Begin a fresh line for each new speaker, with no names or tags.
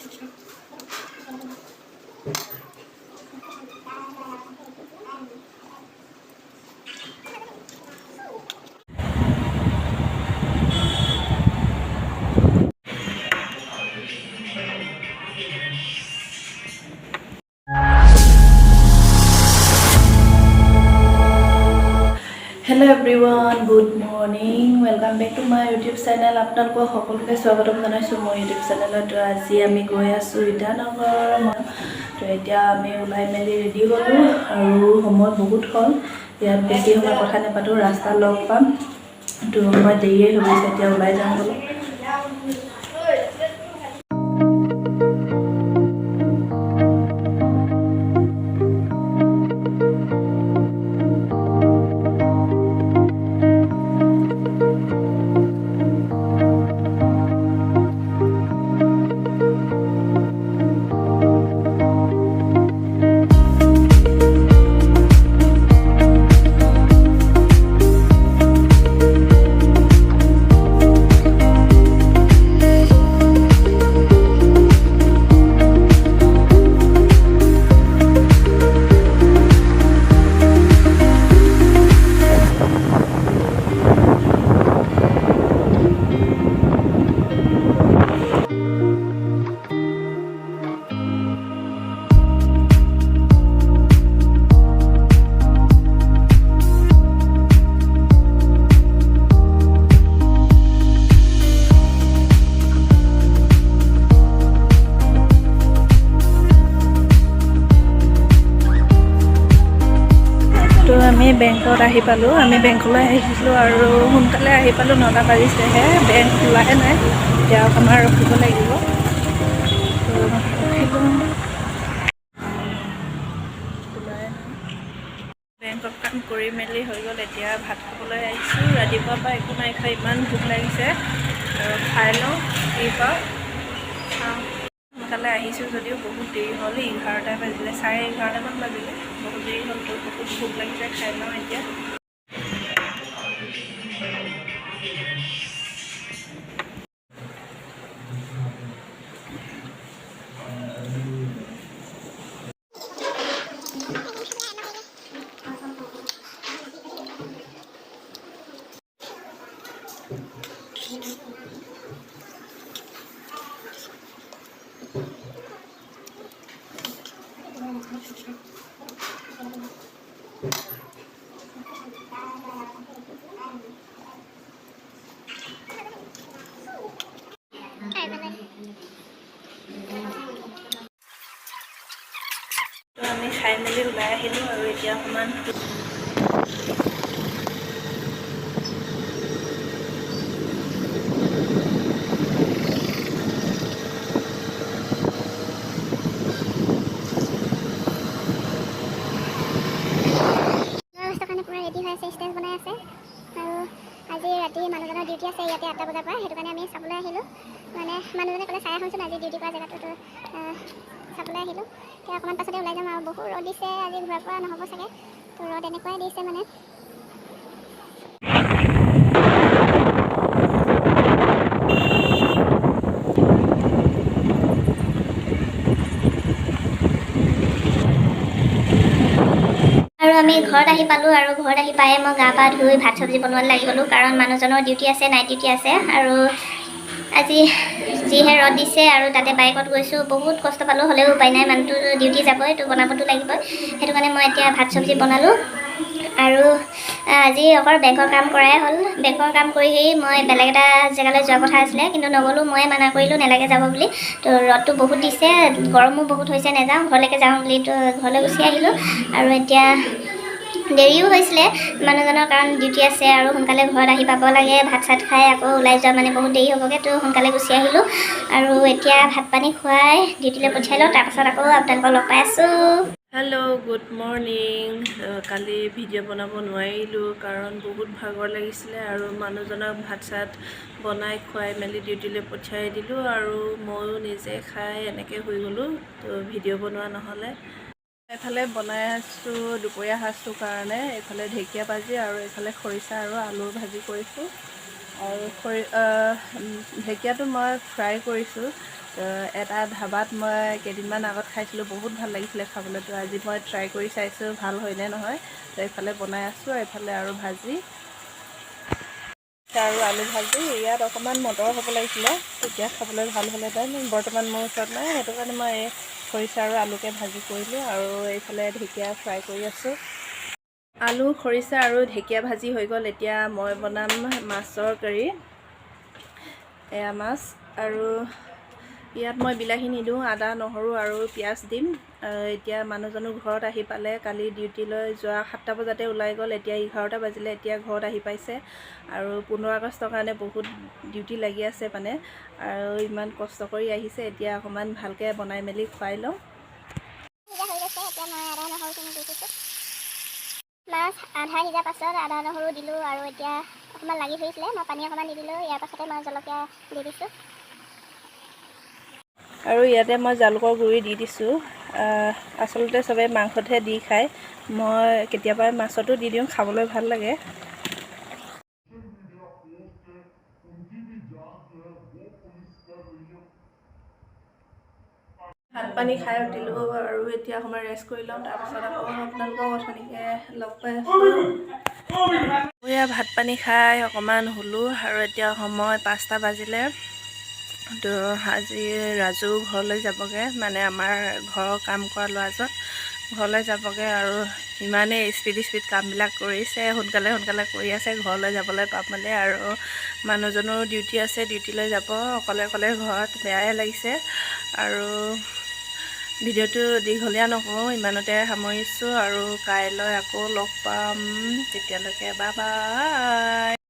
Hello everyone, good morning. Welcome back to my YouTube channel. আপোনালোকক সকলোকে স্বাগতম জনাইছো মই YouTube চেনেলত। আজি আমি গৈ আছো ইটানগৰ। তো এতিয়া আমি ওলাই মেলি ৰেডি হ'লো আৰু সময় বহুত হ'ল। ইয়াত বেছি সময় কথা নাপাতো, ৰাস্তা লগ পাম। তো সময় দেৰিয়ে হৈ গৈছে, এতিয়া ওলাই যাম বোলো। আমি বেংকত আহি পালোঁ। আমি বেংকলৈ আহিছিলোঁ আৰু সোনকালে আহি পালোঁ, 9টা বাজিছেহে। বেংক খোলাহে নাই, এতিয়া অকণমান ৰখিব লাগিব। বেংকত কাম কৰি মেলি হৈ গ'ল, এতিয়া ভাত খাবলৈ আহিছোঁ। ৰাতিপুৱাৰ পৰা একো নাই খোৱা, ইমান ভোক লাগিছে। আৰু খাই লওঁ, কি পাওঁ খাওঁ। সোনকালে আহিছোঁ যদিও বহুত দেৰি হ'ল, 11টা বাজিলে, 11:30মান বাজিলে। বহুত দেৰি হ'ল, তো বহুত ভোক লাগিছে, খাই লওঁ এতিয়া। আমি খাই মেলি ওলাই আহিলোঁ আৰু এতিয়া অকণমান
ৰেডি হৈ আছে, ষ্টেজ বনাই আছে। আৰু আজি ৰাতি মানুহজনৰ ডিউটি আছে ইয়াতে 8টা বজাৰ পৰা, সেইটো কাৰণে আমি চাবলৈ আহিলোঁ। মানে মানুহজনে ক'লে চাই আহোঁচোন আজি ডিউটি কৰা জেগাটো, চাবলৈ আহিলোঁ। এতিয়া অকণমান পাছতে ওলাই যাম আৰু বহুত ৰ'দ দিছে, আজি ঘূৰা পৰা নহ'ব চাগে। তো ৰ'দ এনেকুৱাই দিছে মানে। আৰু আমি ঘৰত আহি পালোঁ আৰু ঘৰত আহি পায়ে মই গা পা ধুই ভাত চব্জি বনোৱাত লাগি গ'লোঁ, কাৰণ মানুহজনৰ ডিউটি আছে, নাইট ডিউটি আছে। আৰু আজি যিহে ৰ'দ দিছে আৰু তাতে বাইকত গৈছোঁ, বহুত কষ্ট পালোঁ। হ'লেও উপায় নাই, মানুহটো ডিউটি যাবই, তো বনাবতো লাগিবই। সেইটো কাৰণে মই এতিয়া ভাত চব্জি বনালোঁ। আৰু আজি অকল বেংকৰ কাম কৰাই হ'ল। বেংকৰ কাম কৰি মই বেলেগ এটা জেগালৈ যোৱা কথা আছিলে, কিন্তু নগ'লোঁ। ময়ে মানা কৰিলোঁ নেলাগে যাব বুলি। তো ৰ'দটো বহুত দিছে, গৰমো বহুত হৈছে, নাযাওঁ, ঘৰলৈকে যাওঁ বুলি তো ঘৰলৈ গুচি আহিলোঁ। আৰু এতিয়া দেৰিও হৈছিলে মানুহজনৰ, কাৰণ ডিউটি আছে আৰু সোনকালে ঘৰত আহি পাব লাগে। ভাত চাত খাই আকৌ ওলাই যোৱা মানে বহুত দেৰি হ'বগৈ, তো সোনকালে গুচি আহিলোঁ। আৰু এতিয়া ভাত পানী খুৱাই ডিউটিলৈ পঠিয়াই লওঁ, তাৰপাছত আকৌ আপোনালোকক লগ পাই আছোঁ।
Hello', good morning. কালি ভিডিঅ' বনাব নোৱাৰিলোঁ, কাৰণ বহুত ভাগৰ লাগিছিলে আৰু মানুহজনক ভাত চাত বনাই খুৱাই মেলি ডিউটিলৈ পঠিয়াই দিলোঁ আৰু ময়ো নিজে খাই এনেকৈ শুই গ'লোঁ। তো ভিডিঅ' বনোৱা নহ'লে। এফালে বনাই আছোঁ দুপৰীয়া সাজটোৰ কাৰণে, এইফালে ঢেকীয়া ভাজি আৰু এইফালে খৰিচা আৰু আলুৰ ভাজি কৰিছোঁ। আৰু ঢেকীয়াটো মই ফ্ৰাই কৰিছোঁ, তো এটা ধাবাত মই কেইদিনমান আগত খাইছিলোঁ, বহুত ভাল লাগিছিলে খাবলৈ। তো আজি মই ট্ৰাই কৰি চাইছোঁ ভাল হয়নে নহয়। তো এইফালে বনাই আছোঁ, এইফালে আৰু ভাজি আৰু আলু ভাজি। ইয়াত অকণমান মটৰ হ'ব লাগিছিলে, তেতিয়া খাবলৈ ভাল হ'লেহেঁতেন। বৰ্তমান মোৰ ওচৰত নাই, সেইটো কাৰণে মই এই খৰিচা আৰু আলুকে ভাজি কৰিলোঁ আৰু এইফালে ঢেকীয়া ফ্ৰাই কৰি আছোঁ। আলু, খৰিচা আৰু ঢেকীয়া ভাজি হৈ গ'ল। এতিয়া মই বনাম মাছৰ কাৰী। এয়া মাছ, আৰু ইয়াত মই বিলাহী নিদিওঁ, আদা, নহৰু আৰু পিঁয়াজ দিম। এতিয়া মানুহজনো ঘৰত আহি পালে। কালি ডিউটিলৈ যোৱা 7টা বজাতে ওলাই গ'ল, এতিয়া 11টা বাজিলে, এতিয়া ঘৰত আহি পাইছে। আৰু 15 আগষ্টৰ কাৰণে বহুত ডিউটি লাগি আছে মানে, আৰু ইমান কষ্ট কৰি আহিছে। এতিয়া অকণমান ভালকৈ বনাই মেলি খুৱাই লওঁ।
মাছ আধা সিজাৰ পাছত আদা নহৰু দিলোঁ, আৰু এতিয়া অকণমান লাগি ধৰিছিলে, মই পানী অকণমান দি দিলোঁ। ইয়াৰ পাছতে মই জলকীয়া দি দিছোঁ।
আৰু ইয়াতে মই জালুকৰ গুড়ি দি দিছোঁ। আচলতে চবেই মাংসতহে দি খায়, মই কেতিয়াবা মাছতো দি দিওঁ, খাবলৈ ভাল লাগে। ভাত পানী খাই উঠিলোঁ আৰু এতিয়া সময় ৰেষ্ট কৰি লওঁ, তাৰপিছত আকৌ আপোনালোকক অথনিকৈ লগ পাই আছোঁ। এয়া ভাত পানী খাই অকণমান শুলোঁ, আৰু এতিয়া সময় 5টা বাজিলে। তো আজি ৰাজু ঘৰলৈ যাবগৈ, মানে আমাৰ ঘৰৰ কাম কৰা ল'ৰাজন ঘৰলৈ যাবগৈ। আৰু ইমানেই স্পীড কামবিলাক কৰিছে, সোনকালে কৰি আছে, ঘৰলৈ যাবলৈ পাবলৈ। আৰু মানুহজনৰ ডিউটি আছে, ডিউটিলৈ যাব অকলে ঘৰত, বেয়াই লাগিছে। আৰু ভিডিঅ'টো দীঘলীয়া নকৰোঁ, ইমানতে সামৰিছোঁ। আৰু কাইলৈ আকৌ লগ পাম, তেতিয়ালৈকে বাই বাই।